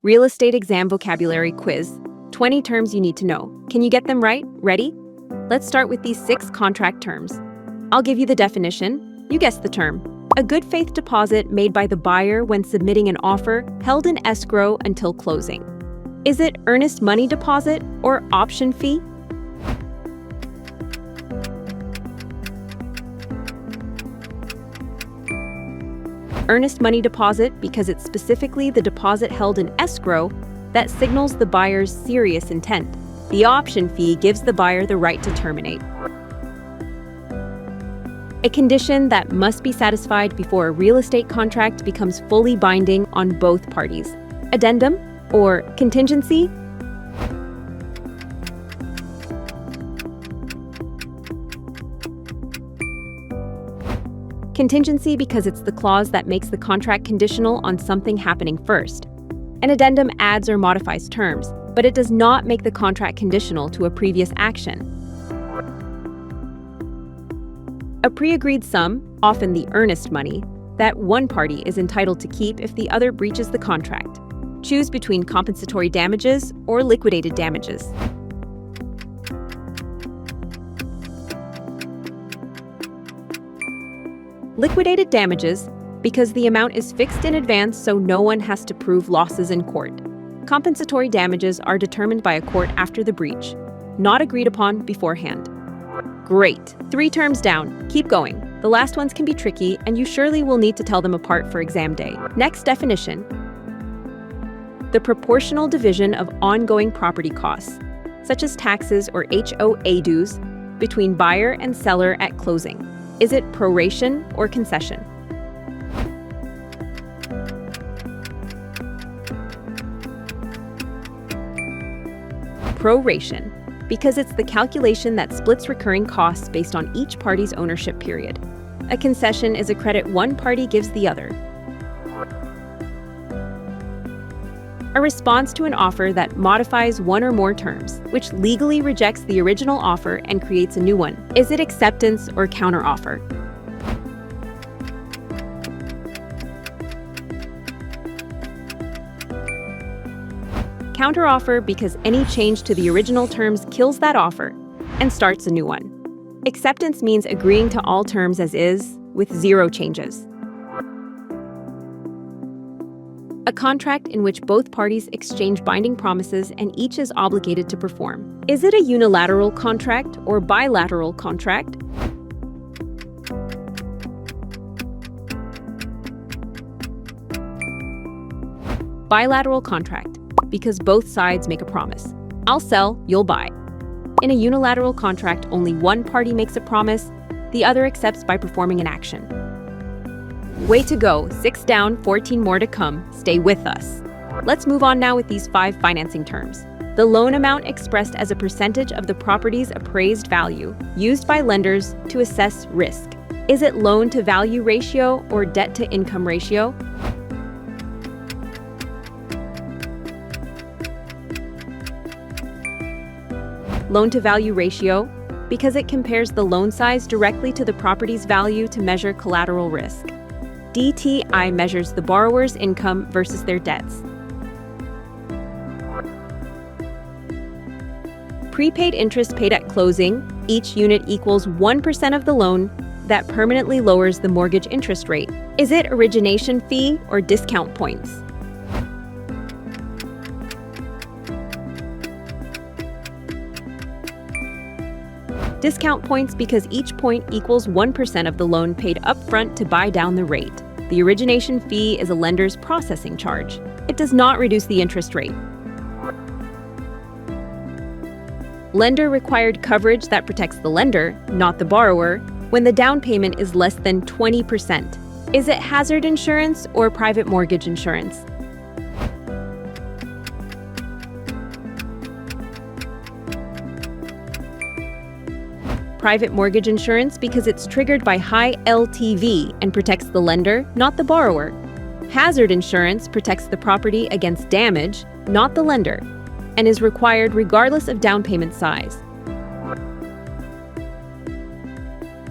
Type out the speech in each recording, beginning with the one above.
Real estate exam vocabulary quiz. 20 terms you need to know. Can you get them right? Ready? Let's start with these 6 contract terms. I'll give you the definition. You guess the term. A good faith deposit made by the buyer when submitting an offer, held in escrow until closing. Is it earnest money deposit or option fee? Earnest money deposit because it's specifically the deposit held in escrow that signals the buyer's serious intent. The option fee gives the buyer the right to terminate. A condition that must be satisfied before a real estate contract becomes fully binding on both parties. Addendum or contingency. Contingency because it's the clause that makes the contract conditional on something happening first. An addendum adds or modifies terms, but it does not make the contract conditional to a previous action. A pre-agreed sum, often the earnest money, that one party is entitled to keep if the other breaches the contract. Choose between compensatory damages or liquidated damages. Liquidated damages because the amount is fixed in advance so no one has to prove losses in court. Compensatory damages are determined by a court after the breach, not agreed upon beforehand. Great. 3 terms down. Keep going. The last ones can be tricky, and you surely will need to tell them apart for exam day. Next definition. The proportional division of ongoing property costs, such as taxes or HOA dues, between buyer and seller at closing. Is it proration or concession? Proration, because it's the calculation that splits recurring costs based on each party's ownership period. A concession is a credit one party gives the other. A response to an offer that modifies one or more terms, which legally rejects the original offer and creates a new one. Is it acceptance or counteroffer? Counteroffer because any change to the original terms kills that offer and starts a new one. Acceptance means agreeing to all terms as is, with 0 changes. A contract in which both parties exchange binding promises and each is obligated to perform. Is it a unilateral contract or bilateral contract? Bilateral contract, because both sides make a promise. I'll sell, you'll buy. In a unilateral contract, only one party makes a promise, the other accepts by performing an action. Way to go, 6 down, 14 more to come. Stay with us. Let's move on now with these 5 financing terms. The loan amount expressed as a percentage of the property's appraised value, used by lenders to assess risk. Is it loan to value ratio or debt to income ratio? Loan to value ratio, because it compares the loan size directly to the property's value to measure collateral risk. DTI measures the borrower's income versus their debts. Prepaid interest paid at closing, each unit equals 1% of the loan that permanently lowers the mortgage interest rate. Is it origination fee or discount points? Discount points because each point equals 1% of the loan paid upfront to buy down the rate. The origination fee is a lender's processing charge. It does not reduce the interest rate. Lender required coverage that protects the lender, not the borrower, when the down payment is less than 20%. Is it hazard insurance or private mortgage insurance? Private mortgage insurance because it's triggered by high LTV and protects the lender, not the borrower. Hazard insurance protects the property against damage, not the lender, and is required regardless of down payment size.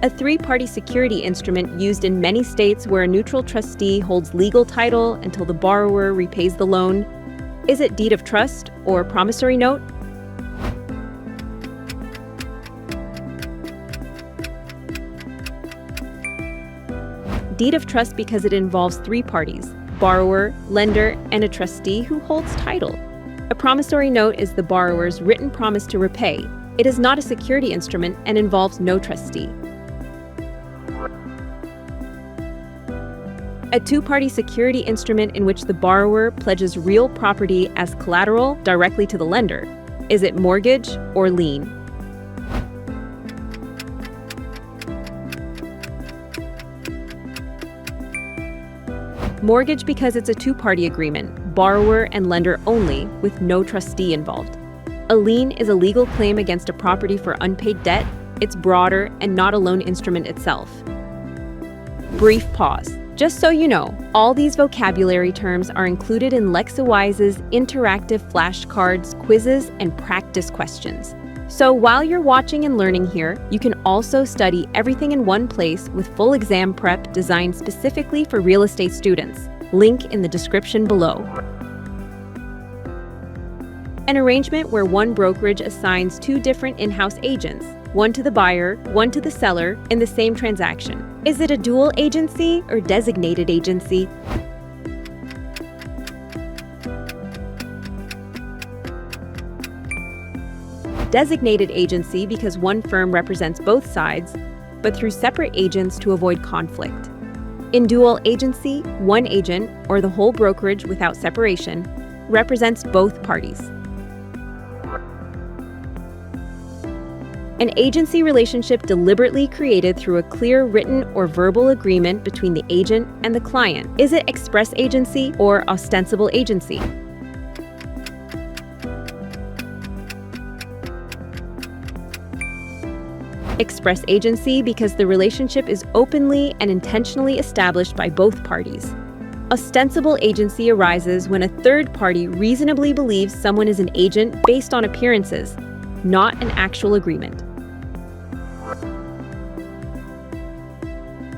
A 3-party security instrument used in many states where a neutral trustee holds legal title until the borrower repays the loan. Is it deed of trust or promissory note? Deed of trust because it involves three parties: borrower, lender, and a trustee who holds title. A promissory note is the borrower's written promise to repay. It is not a security instrument and involves no trustee. A two-party security instrument in which the borrower pledges real property as collateral directly to the lender. Is it mortgage or lien? Mortgage because it's a two-party agreement, borrower and lender only, with no trustee involved. A lien is a legal claim against a property for unpaid debt. It's broader and not a loan instrument itself. Brief pause. Just so you know, all these vocabulary terms are included in Lexiwise's interactive flashcards, quizzes, and practice questions. So while you're watching and learning here, you can also study everything in one place with full exam prep designed specifically for real estate students. Link in the description below. An arrangement where one brokerage assigns two different in-house agents, one to the buyer, one to the seller, in the same transaction. Is it a dual agency or designated agency? Designated agency because one firm represents both sides, but through separate agents to avoid conflict. In dual agency, one agent, or the whole brokerage without separation, represents both parties. An agency relationship deliberately created through a clear written or verbal agreement between the agent and the client. Is it express agency or ostensible agency? Express agency because the relationship is openly and intentionally established by both parties. Ostensible agency arises when a third party reasonably believes someone is an agent based on appearances, not an actual agreement.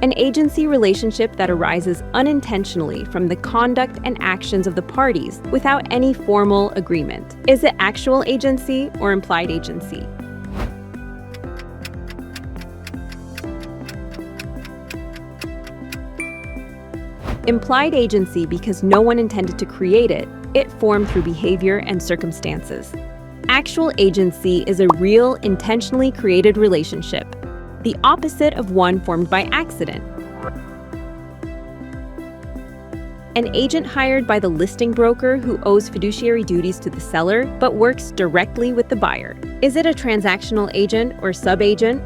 An agency relationship that arises unintentionally from the conduct and actions of the parties without any formal agreement. Is it actual agency or implied agency? Implied agency because no one intended to create it. It formed through behavior and circumstances. Actual agency is a real, intentionally created relationship, the opposite of one formed by accident. An agent hired by the listing broker who owes fiduciary duties to the seller but works directly with the buyer. Is it a transactional agent or subagent?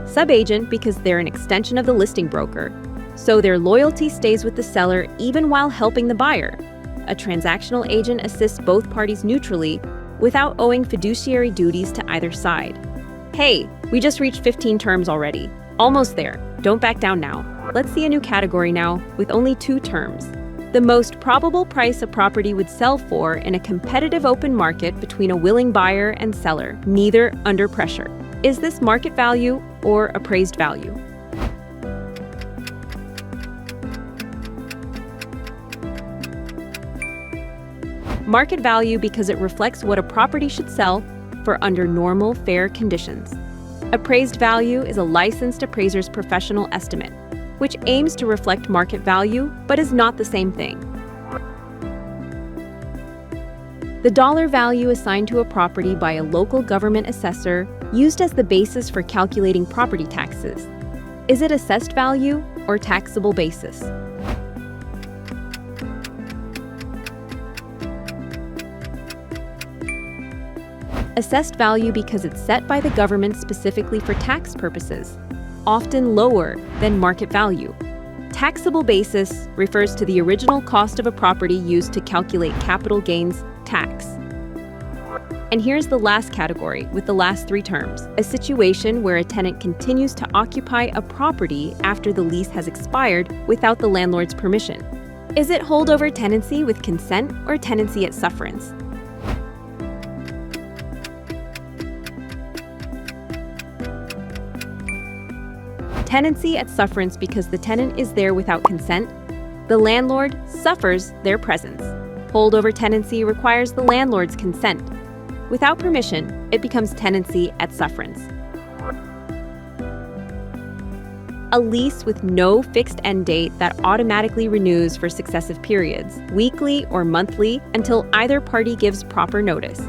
Subagent because they're an extension of the listing broker, so their loyalty stays with the seller even while helping the buyer. A transactional agent assists both parties neutrally without owing fiduciary duties to either side. Hey, we just reached 15 terms already. Almost there. Don't back down now. Let's see a new category now with only 2 terms. The most probable price a property would sell for in a competitive open market between a willing buyer and seller, neither under pressure. Is this market value or appraised value? Market value because it reflects what a property should sell for under normal, fair conditions. Appraised value is a licensed appraiser's professional estimate, which aims to reflect market value but is not the same thing. The dollar value assigned to a property by a local government assessor used as the basis for calculating property taxes. Is it assessed value or taxable basis? Assessed value because it's set by the government specifically for tax purposes, often lower than market value. Taxable basis refers to the original cost of a property used to calculate capital gains tax. And here's the last category with the last 3 terms: a situation where a tenant continues to occupy a property after the lease has expired without the landlord's permission. Is it holdover tenancy with consent or tenancy at sufferance? Tenancy at sufferance because the tenant is there without consent. The landlord suffers their presence. Holdover tenancy requires the landlord's consent. Without permission, it becomes tenancy at sufferance. A lease with no fixed end date that automatically renews for successive periods, weekly or monthly, until either party gives proper notice.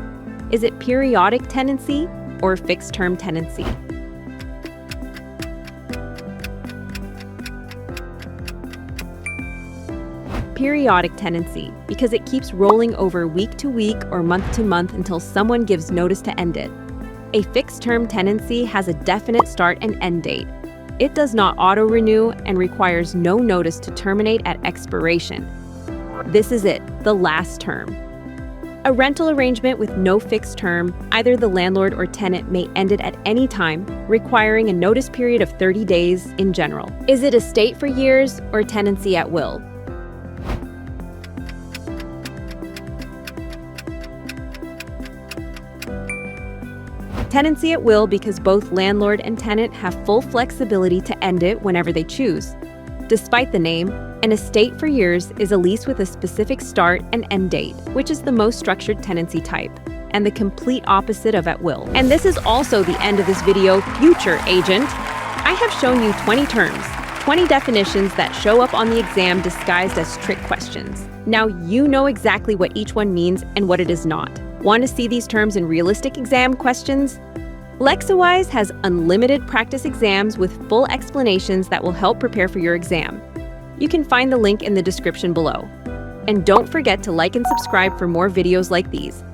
Is it periodic tenancy or fixed-term tenancy? Periodic tenancy, because it keeps rolling over week to week or month to month until someone gives notice to end it. A fixed-term tenancy has a definite start and end date. It does not auto-renew and requires no notice to terminate at expiration. This is it, the last term. A rental arrangement with no fixed term, either the landlord or tenant may end it at any time, requiring a notice period of 30 days in general. Is it estate for years or tenancy at will? Tenancy at will because both landlord and tenant have full flexibility to end it whenever they choose. Despite the name, an estate for years is a lease with a specific start and end date, which is the most structured tenancy type, and the complete opposite of at will. And this is also the end of this video, future agent. I have shown you 20 terms, 20 definitions that show up on the exam disguised as trick questions. Now you know exactly what each one means and what it is not. Want to see these terms in realistic exam questions? Lexawise has unlimited practice exams with full explanations that will help prepare for your exam. You can find the link in the description below. And don't forget to like and subscribe for more videos like these.